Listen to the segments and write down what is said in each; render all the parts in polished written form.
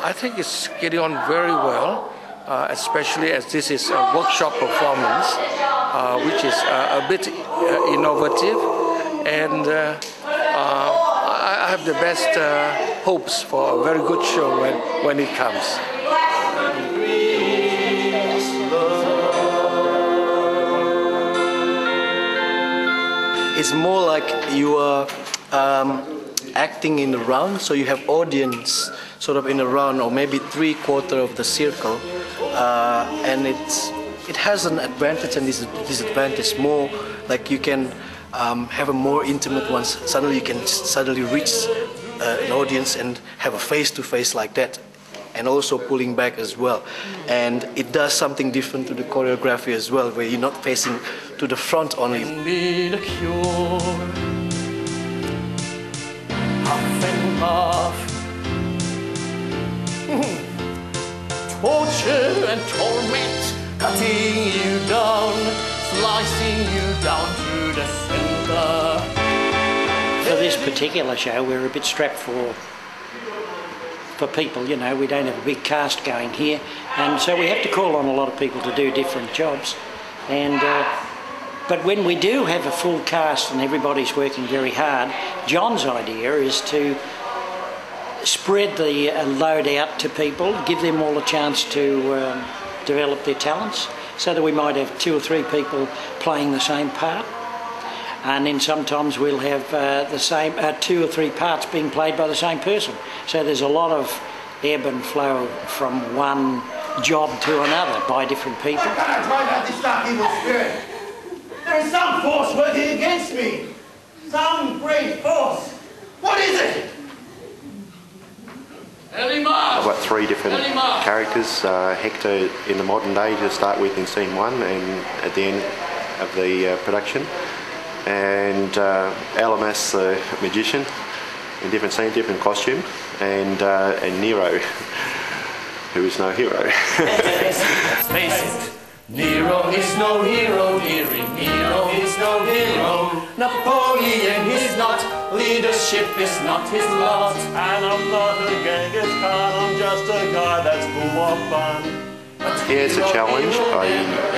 I think it's getting on very well, especially as this is a workshop performance, which is a bit innovative, and I have the best hopes for a very good show when it comes. It's more like you are acting in a round, so you have audience sort of in a round, or maybe 3/4 of the circle, and it has an advantage and disadvantage. More like you can have a more intimate one. Suddenly you can suddenly reach an audience and have a face-to-face like that, and also pulling back as well. And it does something different to the choreography as well, where you're not facing to the front only. Be the cure. Huff and puff. Torture and torment, cutting you down, slicing you down to the center. For this particular show, we're a bit strapped for people, you know. We don't have a big cast going here, and so we have to call on a lot of people to do different jobs. And but when we do have a full cast and everybody's working very hard, John's idea is to spread the load out to people, give them all a chance to develop their talents, so that we might have 2 or 3 people playing the same part. And then sometimes we'll have the same 2 or 3 parts being played by the same person. So there's a lot of ebb and flow from one job to another by different people. I can't drive out this dark evil spirit. There is some force working against me. Some great force. What is it? I've got 3 different characters. Hector in the modern day to start with in scene 1 and at the end of the production. And Alamas, the magician, in different scene, different costume, and Nero, who is no hero. Let's face it, Nero is no hero, dearie. Nero is no hero. Napoleon is not, leadership is not his lot. And I'm not a Genghis Khan, I'm just a guy that's full of fun. Yeah, it's a challenge. I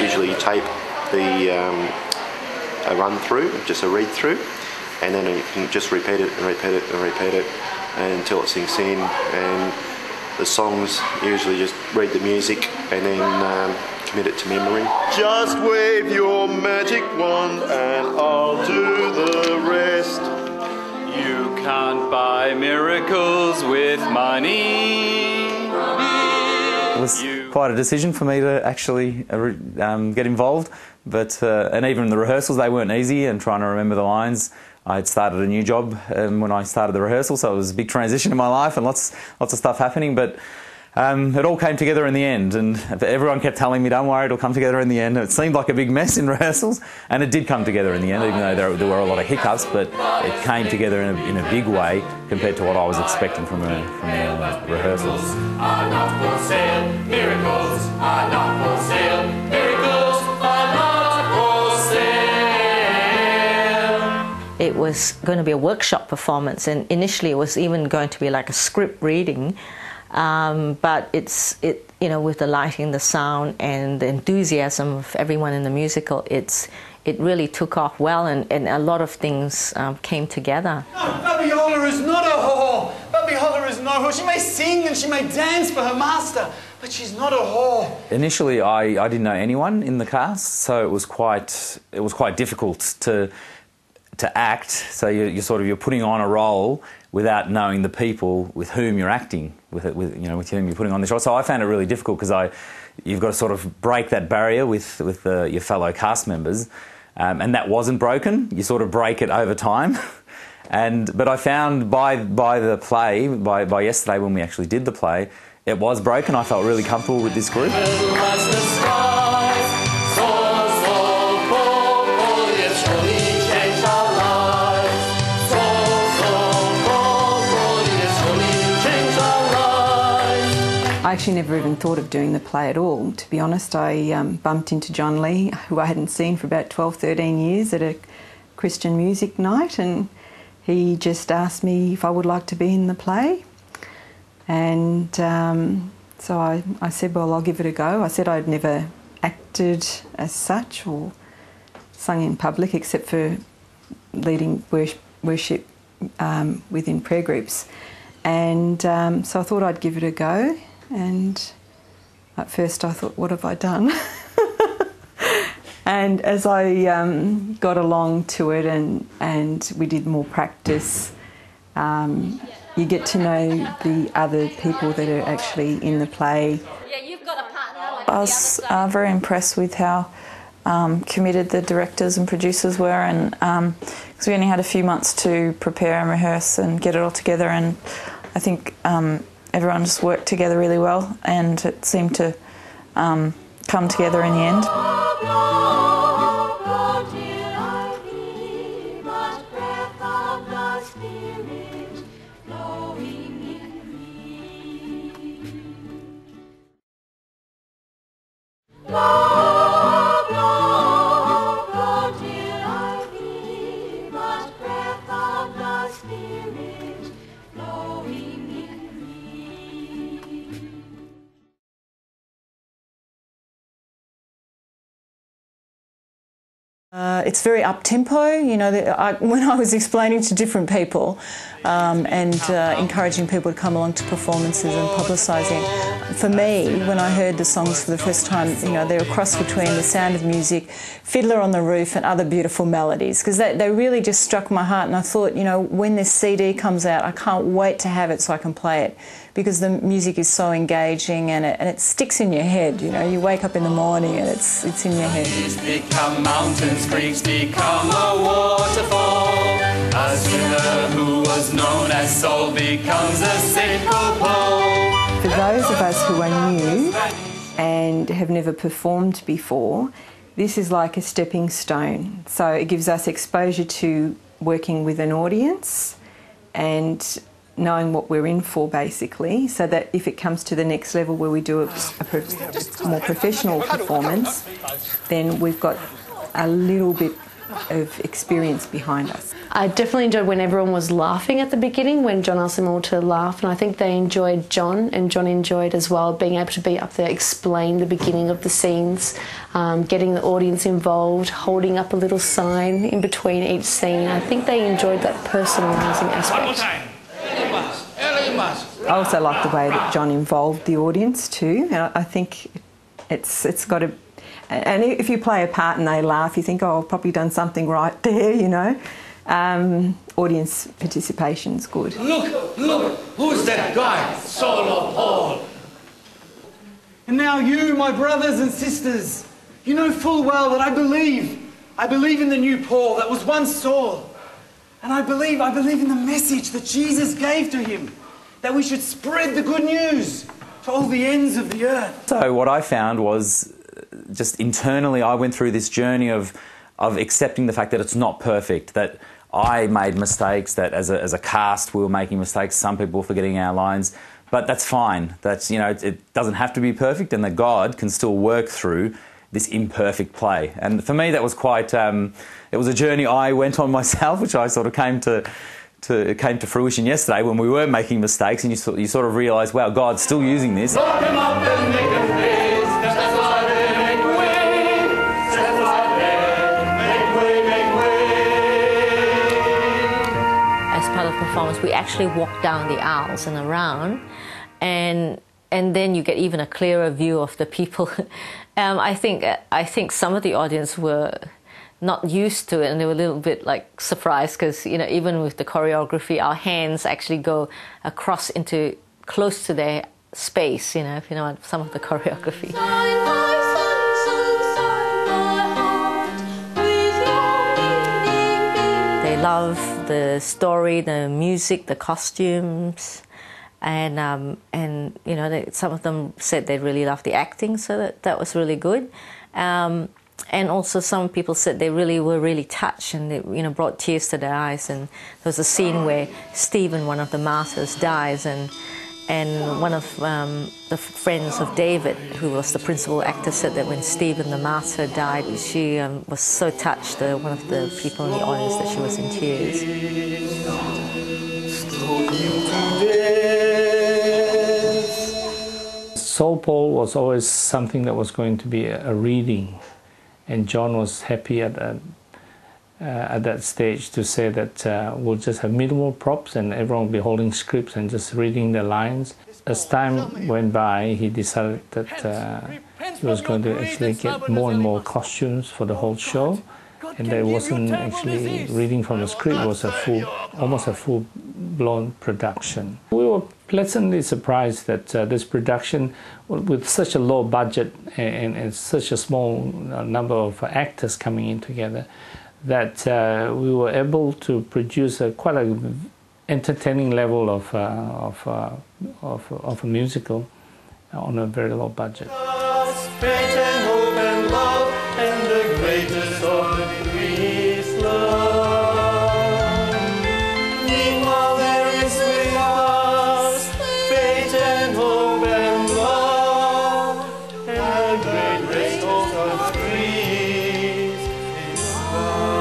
usually tape the a run through, just a read through, and then you can just repeat it and repeat it and repeat it until it sinks in. And the songs, usually just read the music and then commit it to memory. Just wave your magic wand and I'll do the rest. You can't buy miracles with money. It was quite a decision for me to actually get involved, but and even the rehearsals, they weren't easy, and trying to remember the lines. I had started a new job when I started the rehearsal, so it was a big transition in my life and lots of stuff happening, but it all came together in the end, and everyone kept telling me, don't worry, it'll come together in the end. It seemed like a big mess in rehearsals, and it did come together in the end, even though there were a lot of hiccups, but it came together in a big way compared to what I was expecting from the rehearsals. Are not for sale, miracles are not for sale, miracles are not for sale. It was going to be a workshop performance, and initially it was even going to be like a script reading. But you know, with the lighting, the sound, and the enthusiasm of everyone in the musical, it really took off well, and a lot of things came together. No, Babiola is not a whore. Babiola is not a whore. She may sing and she may dance for her master, but she's not a whore. Initially, I didn't know anyone in the cast, so it was quite difficult to act. So you're putting on a role without knowing the people with whom you're acting, with whom you're putting on this role. So I found it really difficult because you've got to sort of break that barrier with your fellow cast members, and that wasn't broken. You sort of break it over time, but I found by the play, by yesterday when we actually did the play, it was broken. I felt really comfortable with this group. I actually never even thought of doing the play at all, to be honest. I bumped into John Lee, who I hadn't seen for about 12, 13 years at a Christian music night, and he just asked me if I would like to be in the play. And so I said, well, I'll give it a go. I said I'd never acted as such or sung in public except for leading worship within prayer groups. And so I thought I'd give it a go. And at first I thought, what have I done? And as I got along to it and we did more practice, you get to know the other people that are actually in the play. I was very impressed with how committed the directors and producers were, and because we only had a few months to prepare and rehearse and get it all together, and I think everyone just worked together really well, and it seemed to come together in the end. It's very up-tempo, you know, when I was explaining to different people and encouraging people to come along to performances and publicising, for me, when I heard the songs for the first time, you know, they're a cross between The Sound of Music, Fiddler on the Roof and other beautiful melodies, because they really just struck my heart, and I thought, you know, when this CD comes out, I can't wait to have it so I can play it, because the music is so engaging and it sticks in your head, you know, you wake up in the morning and it's in your head. Trees become mountains, creeks become a waterfall. A sinner who was known as Saul becomes a St. Paul. For those of us who are new and have never performed before, this is like a stepping stone. So it gives us exposure to working with an audience and knowing what we're in for, basically, so that if it comes to the next level where we do a more professional performance, then we've got a little bit of experience behind us. I definitely enjoyed when everyone was laughing at the beginning, when John asked them all to laugh, and I think they enjoyed John, and John enjoyed as well being able to be up there, explain the beginning of the scenes, getting the audience involved, holding up a little sign in between each scene. I think they enjoyed that personalising aspect. I also like the way that John involved the audience too, and I think it's got a... And if you play a part and they laugh, you think, oh, I've probably done something right there, you know. Audience participation's good. Look, who's that guy? Saul of Paul. And now you, my brothers and sisters, you know full well that I believe in the new Paul that was once Saul. And I believe in the message that Jesus gave to him, that we should spread the good news to all the ends of the earth. So what I found was, just internally, I went through this journey of accepting the fact that it's not perfect, that I made mistakes, that as a cast we were making mistakes, some people were forgetting our lines, but that's fine. That's, you know, it doesn't have to be perfect, and that God can still work through this imperfect play. And for me that was quite, it was a journey I went on myself, which I sort of came to fruition yesterday when we were making mistakes, and you sort of realise, wow, God's still using this. Performance, we actually walk down the aisles and around, and then you get even a clearer view of the people. I think some of the audience were not used to it, and they were a little bit like surprised, because, you know, even with the choreography, our hands actually go across into close to their space, you know, if you know some of the choreography. They love the story, the music, the costumes, and you know, some of them said they really loved the acting, so that was really good. And also some people said they were really touched, and they, you know, brought tears to their eyes. And there was a scene where Stephen, one of the martyrs, dies, and one of the friends of David, who was the principal actor, said that when Stephen the martyr died, she was so touched, one of the people in the audience, that she was in tears. Saul Paul was always something that was going to be a reading, and John was happy at that stage to say that we'll just have minimal props and everyone will be holding scripts and just reading the lines. As time went by, he decided that he was going to actually get more and more costumes for the whole show, and that it wasn't actually reading from the script, it was almost a full-blown production. We were pleasantly surprised that this production, with such a low budget and such a small number of actors coming in together, that we were able to produce quite an entertaining level of a musical on a very low budget. Faith and hope and love, and the greatest of the degrees, love. Meanwhile there is with us faith and hope and love, and the greatest of the degrees is love.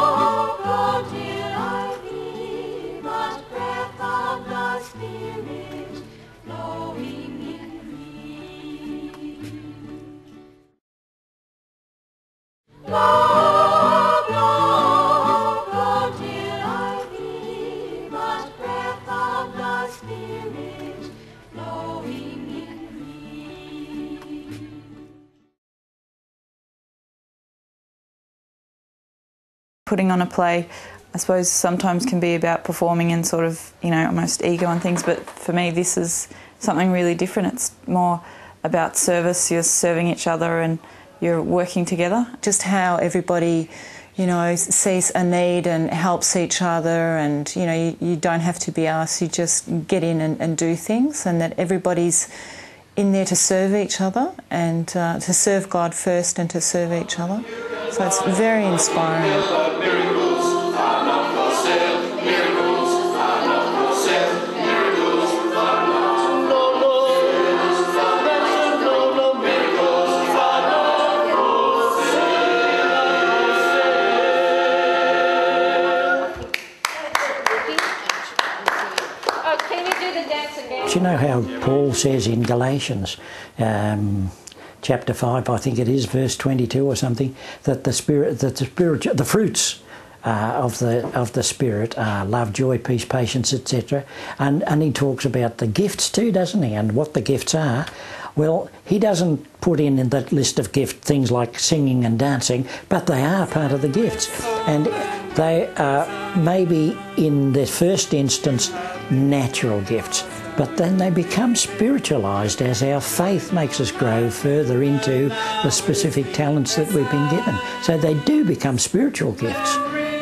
Love, till I be but breath of the Spirit flowing in me. Love, love, till I be but breath of the Spirit flowing in me. Putting on a play, I suppose, sometimes can be about performing and sort of, almost ego and things, but for me this is something really different. It's more about service. You're serving each other and you're working together. Just how everybody, sees a need and helps each other, and, you don't have to be asked, you just get in and do things, and that everybody's in there to serve each other and to serve God first and to serve each other. So it's very inspiring. Do you know how Paul says in Galatians chapter 5, I think it is, verse 22 or something, that the fruits of the Spirit are love, joy, peace, patience, etc. And he talks about the gifts too, doesn't he? And what the gifts are. Well, he doesn't put in that list of gift things like singing and dancing, but they are part of the gifts. And they are maybe in the first instance natural gifts, but then they become spiritualised as our faith makes us grow further into the specific talents that we've been given. So they do become spiritual gifts.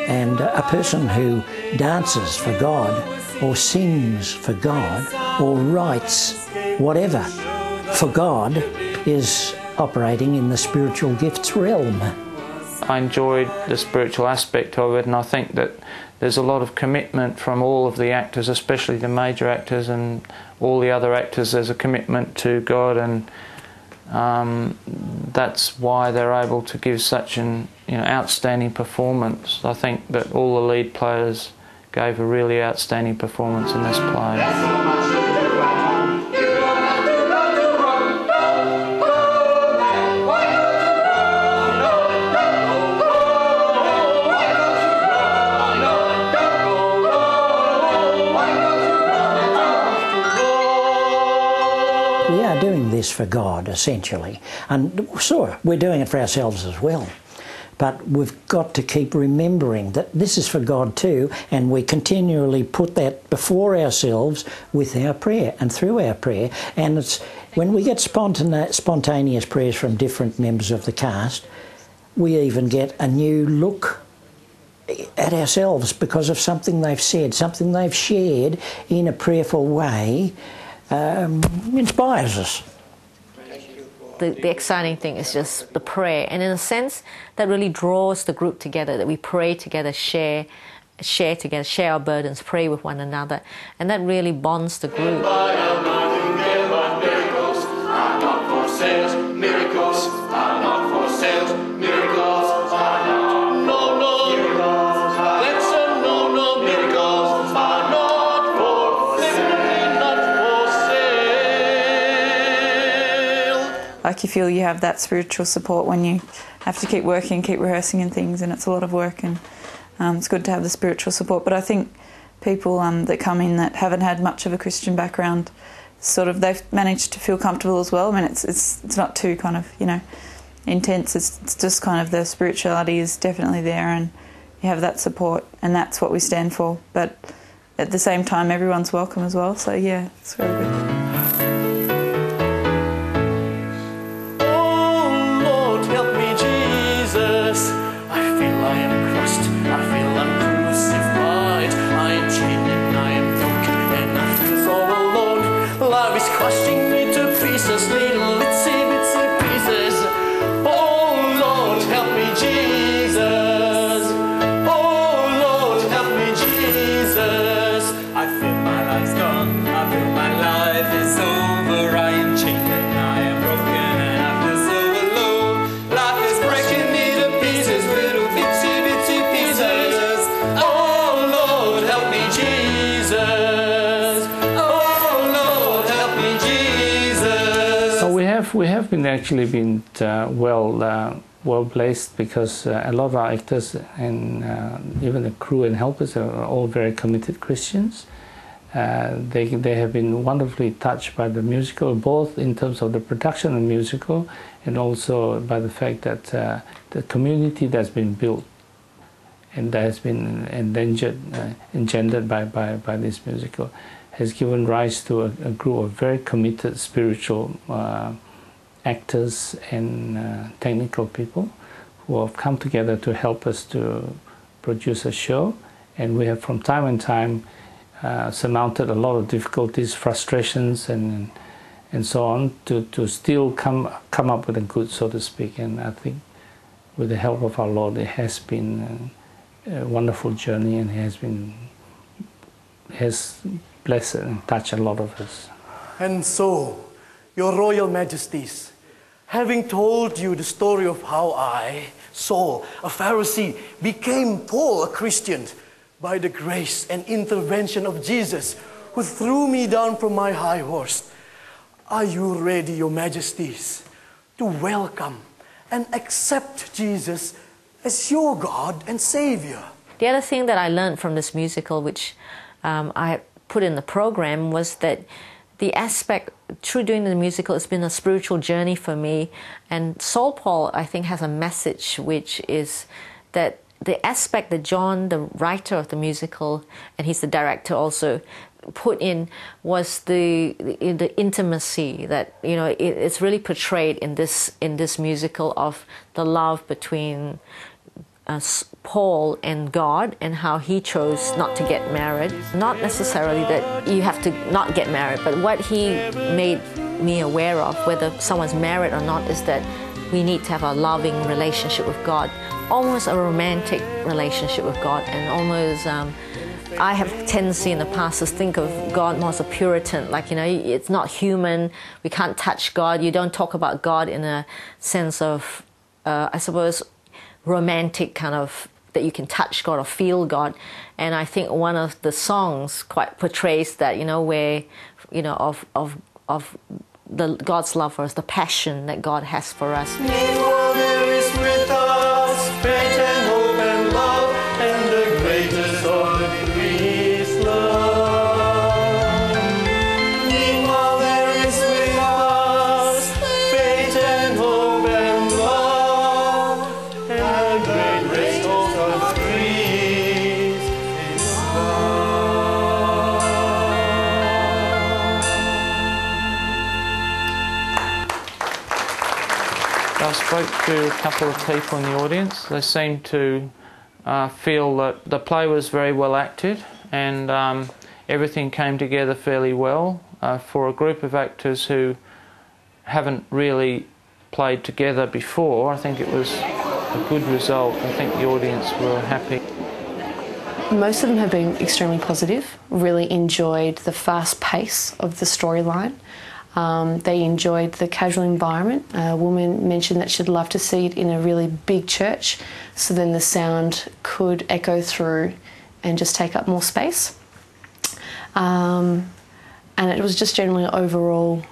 And a person who dances for God, or sings for God, or writes whatever for God, is operating in the spiritual gifts realm. I enjoyed the spiritual aspect of it, and I think that there's a lot of commitment from all of the actors, especially the major actors and all the other actors. There's a commitment to God, and that's why they're able to give such an outstanding performance. I think that all the lead players gave a really outstanding performance in this play. For God, essentially, and sure, we're doing it for ourselves as well, but we've got to keep remembering that this is for God too, and we continually put that before ourselves with our prayer and through our prayer. And it's when we get spontaneous prayers from different members of the cast, we even get a new look at ourselves because of something they've said, something they've shared in a prayerful way. Inspires us. The exciting thing is just the prayer, and in a sense that really draws the group together, that we pray together, share together, share our burdens, pray with one another, and that really bonds the group. like you feel you have that spiritual support when you have to keep working, keep rehearsing and things, and it's a lot of work, and it's good to have the spiritual support. But I think people that come in that haven't had much of a Christian background, sort of they've managed to feel comfortable as well. I mean, it's not too kind of, you know, intense. It's just kind of the spirituality is definitely there, and you have that support, and that's what we stand for. But at the same time, everyone's welcome as well. So yeah, it's really good. We have actually been well blessed, because a lot of our actors and even the crew and helpers are all very committed Christians. They have been wonderfully touched by the musical, both in terms of the production of the musical and also by the fact that the community that's been built and that has been engendered by this musical has given rise to a group of very committed spiritual actors and technical people who have come together to help us to produce a show. And we have from time to time surmounted a lot of difficulties, frustrations and so on to still come up with a good, so to speak. And I think with the help of our Lord, it has been a wonderful journey, and has blessed and touched a lot of us. And so, Your Royal Majesties, having told you the story of how I, Saul, a Pharisee, became Paul, a Christian, by the grace and intervention of Jesus, who threw me down from my high horse, are you ready, Your Majesties, to welcome and accept Jesus as your God and Savior? The other thing that I learned from this musical, which I put in the program, was that the aspect, through doing the musical, it's been a spiritual journey for me. And Saul Paul, I think, has a message, which is that the aspect that John, the writer of the musical, and he's the director also, put in was the intimacy that, you know, it's really portrayed in this musical of the love between Paul and God, and how he chose not to get married. Not necessarily that you have to not get married, but what he made me aware of, whether someone's married or not, is that we need to have a loving relationship with God, almost a romantic relationship with God, and almost I have a tendency in the past to think of God more as a Puritan, like, you know, it's not human, we can't touch God. You don't talk about God in a sense of, I suppose, romantic kind of, that you can touch God or feel God. And I think one of the songs quite portrays that, you know, where, you know, of the God's love for us, the passion that God has for us. Meanwhile there is with us faith and hope and love, and the greatest of the degrees love. Meanwhile there is with us faith and hope and love, and the greatest of the degrees is love. I spoke to a couple of people in the audience. They seemed to feel that the play was very well acted, and everything came together fairly well. For a group of actors who haven't really played together before, I think it was a good result. I think the audience were happy. Most of them have been extremely positive, really enjoyed the fast pace of the storyline. They enjoyed the casual environment. A woman mentioned that she'd love to see it in a really big church, so then the sound could echo through and just take up more space. And it was just generally overall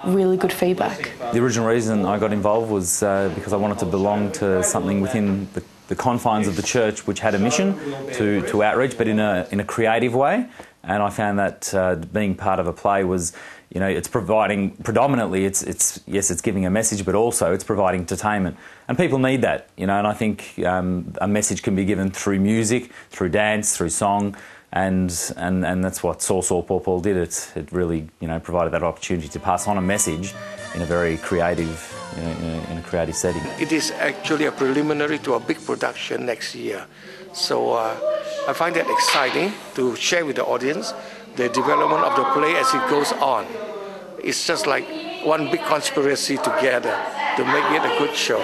really good feedback. The original reason I got involved was because I wanted to belong to something within the confines of the church which had a mission to outreach, but in a creative way. And I found that being part of a play was, you know, it's providing predominantly, it's giving a message, but also it's providing entertainment, and people need that, you know. And I think a message can be given through music, through dance, through song, and that's what Saul, Saul, Paul, Paul did. It really, you know, provided that opportunity to pass on a message in a very creative, you know, in a creative setting. It is actually a preliminary to a big production next year, so I find that exciting to share with the audience the development of the play as it goes on. It's just like one big conspiracy together to make it a good show.